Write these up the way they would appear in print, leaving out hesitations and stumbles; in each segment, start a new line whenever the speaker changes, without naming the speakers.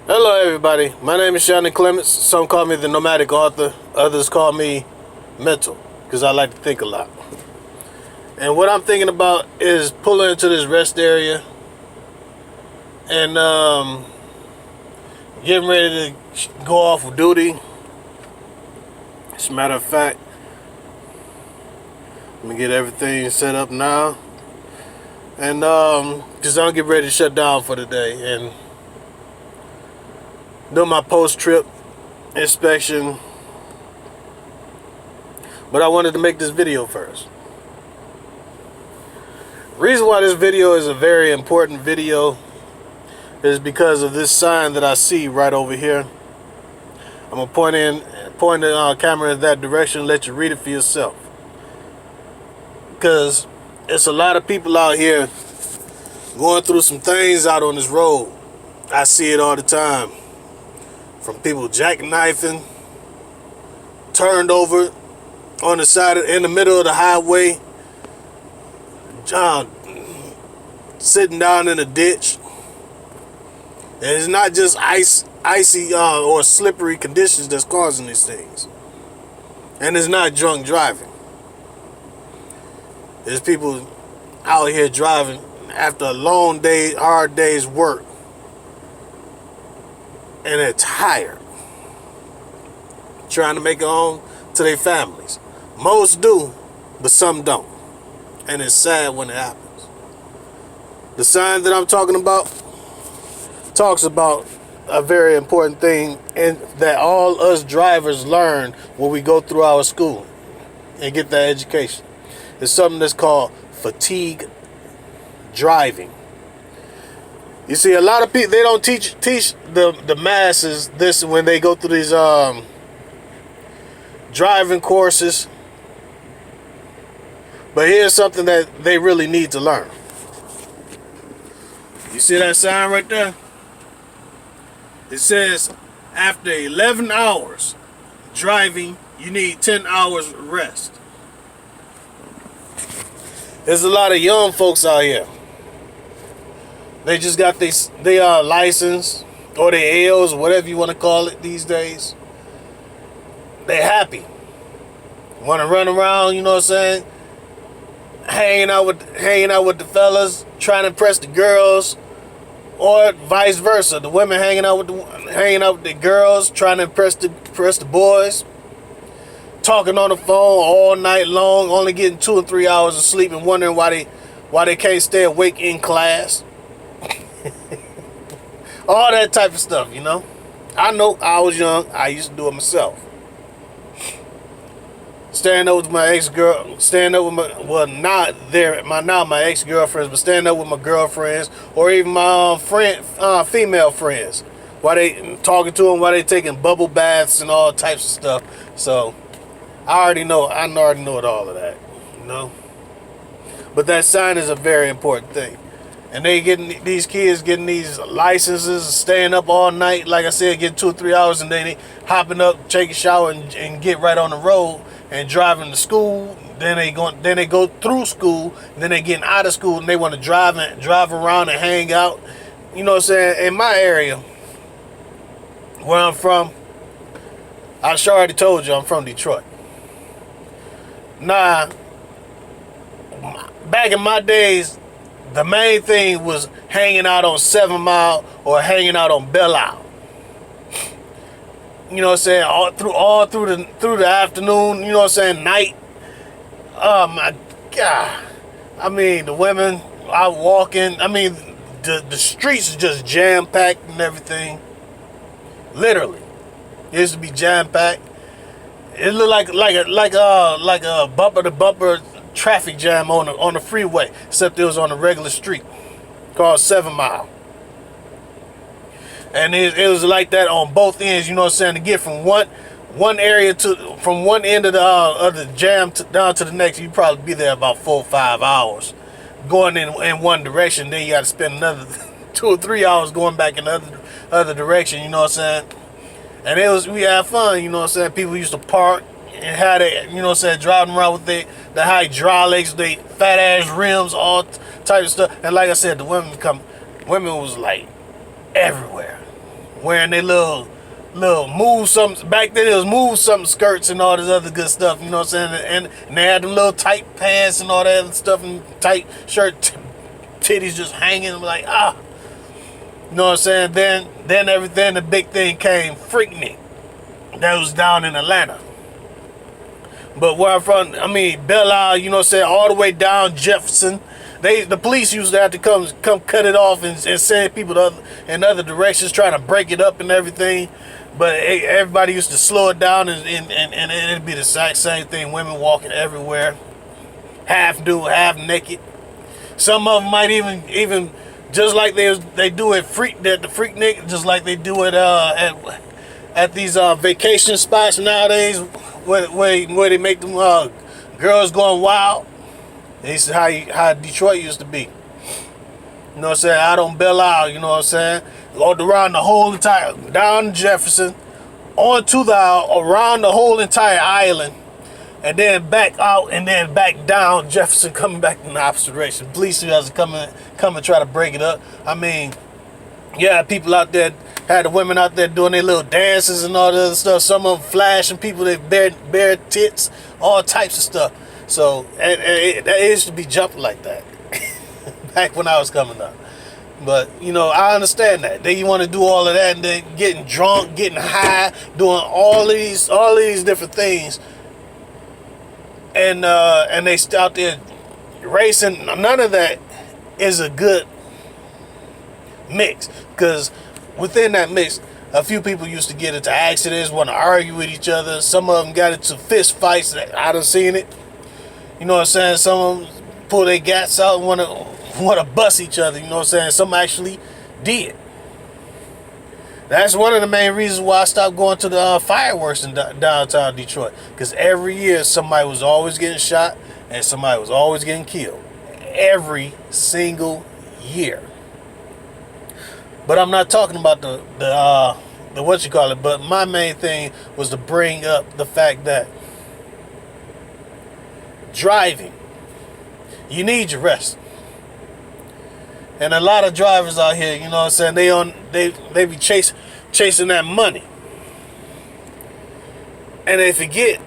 Hello everybody, my name is Shannon Clements. Some call me the nomadic author, others call me mental, because I like to think a lot. And what I'm thinking about is pulling into this rest area and getting ready to go off of duty. As a matter of fact, let me get everything set up now. And because I'm getting ready to shut down for the day and do my post-trip inspection. But I wanted to make this video first. Reason why this video is a very important video is because of this sign that I see right over here. I'm gonna point the camera in that direction and let you read it for yourself. Because it's a lot of people out here going through some things out on this road. I see it all the time. From people jackknifing, turned over on the side in the middle of the highway, sitting down in a ditch. And it's not just icy or slippery conditions that's causing these things. And it's not drunk driving. There's people out here driving after a long day, hard day's work, and they're tired, trying to make it home to their families. Most do, but some don't. And it's sad when it happens. The sign that I'm talking about talks about a very important thing, and that all us drivers learn when we go through our school and get that education. It's something that's called fatigue driving. You see, a lot of people, they don't teach the masses this when they go through these driving courses. But here's something that they really need to learn. You see that sign right there? It says, after 11 hours driving, you need 10 hours rest. There's a lot of young folks out here. They just got their license or their L's, whatever you want to call it these days. They're happy. Want to run around, you know what I'm saying? Hanging out with the fellas, trying to impress the girls, or vice versa. The women hanging out with the girls, trying to impress the boys. Talking on the phone all night long, only getting 2 or 3 hours of sleep, and wondering why they can't stay awake in class. All that type of stuff, you know. I know I was young. I used to do it myself. Staying up with my ex-girl, my ex-girlfriends, but staying up with my girlfriends, or even my female friends, while they talking to them, while they taking bubble baths and all types of stuff. So I already know it, all of that, you know. But that sign is a very important thing. And these kids getting these licenses, staying up all night, like I said, getting 2 or 3 hours, and then they hopping up, take a shower, and get right on the road and driving to school. Then they go through school, then they getting out of school, and they want to drive around and hang out. You know what I'm saying? In my area, where I'm from, I sure already told you I'm from Detroit. Nah, back in my days, the main thing was hanging out on 7 Mile or hanging out on Belle Isle. You know what I'm saying? All through the afternoon, you know what I'm saying, night. Oh my God. I mean, the women out walking. I mean, the streets are just jam-packed and everything. Literally. It used to be jam-packed. It looked like a bumper-to-bumper traffic jam on the freeway, except it was on a regular street called 7 Mile. And it was like that on both ends, you know what I'm saying, to get from one area from one end of the jam down to the next. You'd probably be there about 4 or 5 hours going in one direction. Then you got to spend another 2 or 3 hours going back in the other direction, you know what I'm saying. And we had fun, you know what I'm saying. People used to park and had it, you know what I'm saying, driving around with the hydraulics, the fat ass rims, all type of stuff. And like I said, the women was like everywhere. wearing their little move something. Back then it was move something skirts and all this other good stuff, you know what I'm saying? And they had them little tight pants and all that other stuff, and tight shirt, titties just hanging. I'm like, you know what I'm saying? Then everything, the big thing came, Freaknik. That was down in Atlanta. But where I'm from, I mean, Belle Isle, you know what I'm saying, all the way down Jefferson. The police used to have to come cut it off and send people in other directions, trying to break it up and everything. But everybody used to slow it down, and it'd be the exact same thing. Women walking everywhere, half nude, half naked. Some of them might even just like they do at the Freaknik, just like they do it at these vacation spots nowadays, where they make them girls going wild. This is how Detroit used to be. You know what I'm saying? Out on Belle Isle, you know what I'm saying? All around the whole entire, down Jefferson, onto the around the whole entire island, and then back out, and then back down Jefferson, coming back in the opposite direction. Police has to come and try to break it up. I mean, yeah, people out there, had the women out there doing their little dances and all the other stuff. Some of them flashing people, they bare tits, all types of stuff. So it used to be jumping like that back when I was coming up. But you know, I understand that. Then you want to do all of that, and then getting drunk, getting high, doing all of these different things, and they out there racing. None of that is a good mix, because within that mix, a few people used to get into accidents, want to argue with each other. Some of them got into fist fights. I done seen it. You know what I'm saying? Some of them pull their gats out and want to bust each other. You know what I'm saying? Some actually did. That's one of the main reasons why I stopped going to the fireworks in downtown Detroit. Because every year somebody was always getting shot and somebody was always getting killed. Every single year. But I'm not talking about the what you call it. But my main thing was to bring up the fact that driving, you need your rest. And a lot of drivers out here, you know what I'm saying, they be chasing that money. And they forget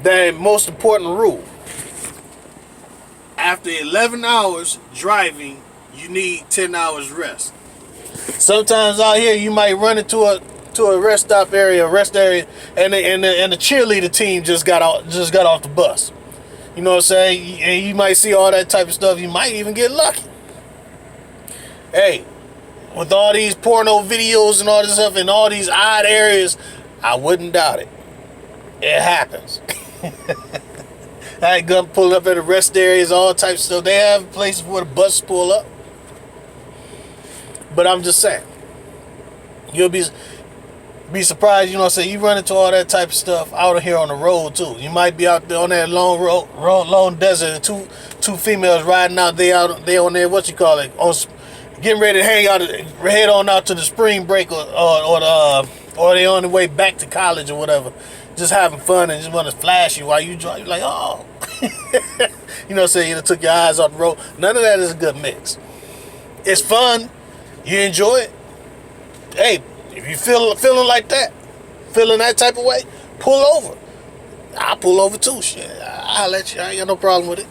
that most important rule. After 11 hours driving, you need 10 hours rest. Sometimes out here you might run into a rest area, and the cheerleader team just got off the bus. You know what I'm saying? And you might see all that type of stuff. You might even get lucky. Hey, with all these porno videos and all this stuff in all these odd areas, I wouldn't doubt it. It happens. I ain't gonna pull up at the rest areas, all types of stuff. They have places where the buses pull up. But I'm just saying, you'll be surprised, you know what I'm saying, you run into all that type of stuff out here on the road too. You might be out there on that long desert, and two females riding out, they on there, what you call it, getting ready to hang out, head on out to the spring break, or they on the way back to college or whatever, just having fun and just want to flash you while you drive. You're like, oh. You know what I'm saying, you took your eyes off the road. None of that is a good mix. It's fun. You enjoy it. Hey, if you feeling like that, feeling that type of way, pull over. I'll pull over too. Shit, I'll let you. I ain't got no problem with it.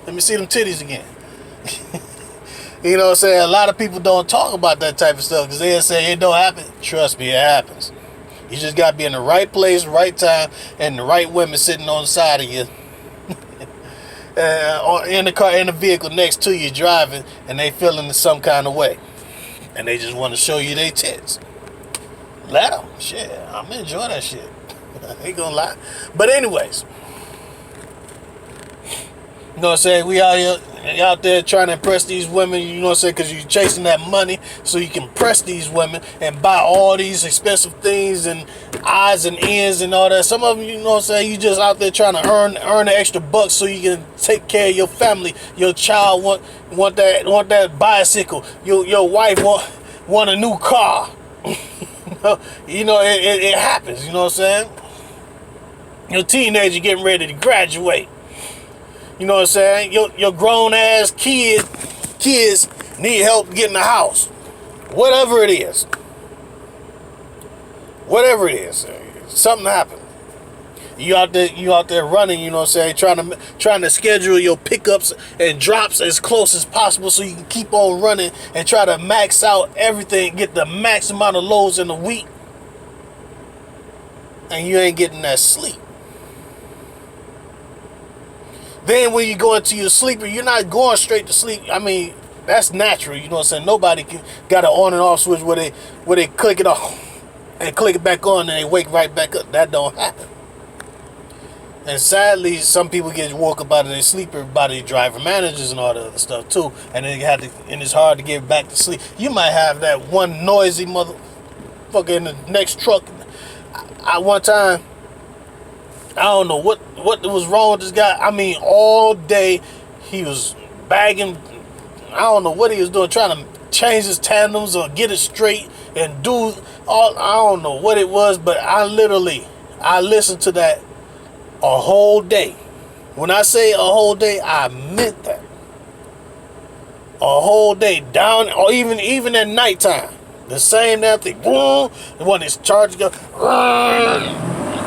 Let me see them titties again. You know what I'm saying? A lot of people don't talk about that type of stuff because they'll say it don't happen. Trust me, it happens. You just got to be in the right place, right time, and the right women sitting on the side of you. Or in the car, in the vehicle next to you driving, and they feeling some kind of way. And they just want to show you their tits. Let them. Shit, I'm enjoying that shit. I ain't gonna lie. But anyways, you know what I'm saying? We out there trying to impress these women, you know what I'm saying? Because you're chasing that money so you can impress these women and buy all these expensive things and odds and ends and all that. Some of them, you know what I'm saying, you just out there trying to earn the extra bucks so you can take care of your family. Your child want that bicycle. Your wife want a new car. You know, it happens, you know what I'm saying? Your teenager getting ready to graduate. You know what I'm saying? Your grown ass kids need help getting a house. Whatever it is. whatever it is, something happened. You out there running, you know what I'm saying, trying to schedule your pickups and drops as close as possible so you can keep on running and try to max out everything, get the max amount of loads in a week, and you ain't getting that sleep. Then when you go into your sleeper, you're not going straight to sleep. I mean, that's natural, you know what I'm saying? Nobody got an on and off switch where they click it off and click it back on and they wake right back up. That don't happen. And sadly, some people get woke up out of their sleeper by the driver managers and all the other stuff too. And and it's hard to get back to sleep. You might have that one noisy motherfucker in the next truck. One time, I don't know what was wrong with this guy. I mean, all day he was bagging. I don't know what he was doing, trying to change his tandems or get it straight and do all. I don't know what it was, but I listened to that a whole day. When I say a whole day, I meant that. A whole day down, or even at nighttime, the same damn thing. Boom, when it's charged, go.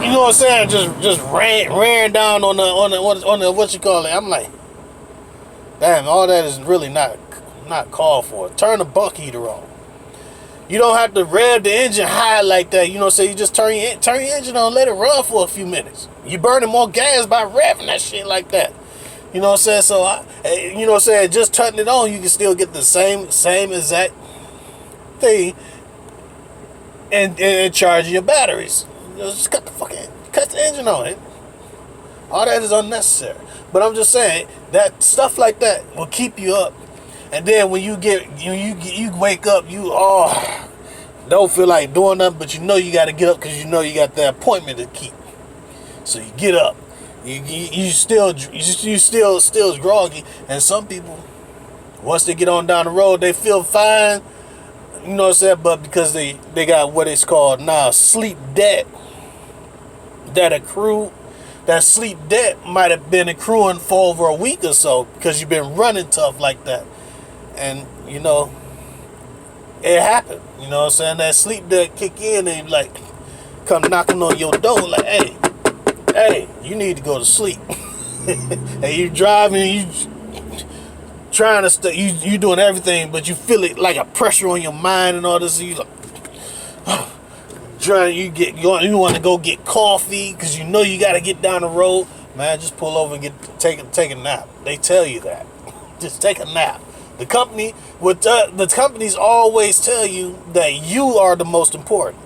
You know what I'm saying? Just ran down on the what you call it. I'm like, damn, all that is really not called for. Turn the bunk heater on. You don't have to rev the engine high like that. You know what I'm saying? You just turn your engine on, let it run for a few minutes. You burning more gas by revving that shit like that. You know what I'm saying? So, you know what I'm saying? Just turning it on, you can still get the same exact thing and charge your batteries. Just cut the engine on it. All that is unnecessary. But I'm just saying that stuff like that will keep you up. And then when you wake up, you don't feel like doing nothing, but you know you got to get up because you know you got that appointment to keep. So you get up. You still groggy. And some people, once they get on down the road, they feel fine. You know what I'm saying? But because they got what it's called now sleep debt that accrued. That sleep debt might have been accruing for over a week or so because you've been running tough like that. And, you know, it happened. You know what I'm saying? That sleep debt kick in and like come knocking on your door like, hey, you need to go to sleep. And you driving, you trying to you doing everything, but you feel it like a pressure on your mind and all this. You like, you want to go get coffee because you know you got to get down the road. Man, just pull over and take a nap. They tell you that. Just take a nap. The companies always tell you that you are the most important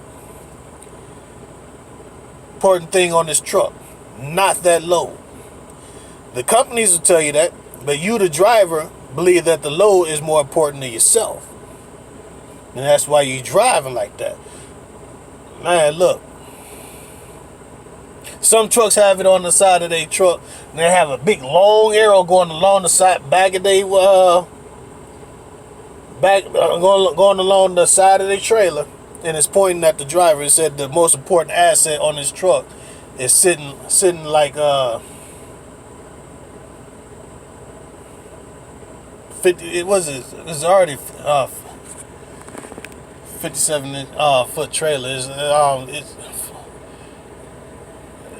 thing on this truck, not that load. The companies will tell you that, but you, the driver, believe that the load is more important than yourself. And that's why you're driving like that. Man, look. Some trucks have it on the side of their truck, and they have a big long arrow going along the side, going along the side of their trailer, and it's pointing at the driver. It said the most important asset on this truck is sitting like 50. It's already 57 foot trailer.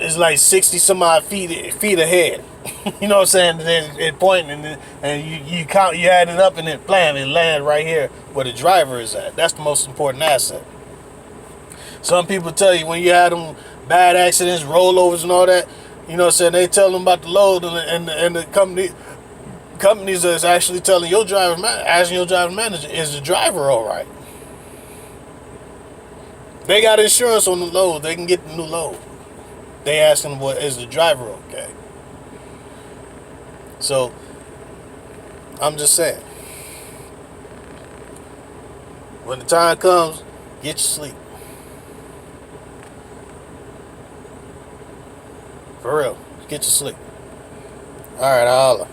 It's like 60 some odd feet ahead. You know what I'm saying? It pointing and you count, you add it up, and then blam, it land right here where the driver is at. That's the most important asset. Some people tell you when you had them bad accidents, rollovers and all that, you know what I'm saying, they tell them about the load, and the companies is actually telling asking your driver manager, is the driver all right? They got insurance on the load, they can get the new load. They asking, what is the driver okay? So I'm just saying, when the time comes, get your sleep. For real, get your sleep. All right, I'll holla.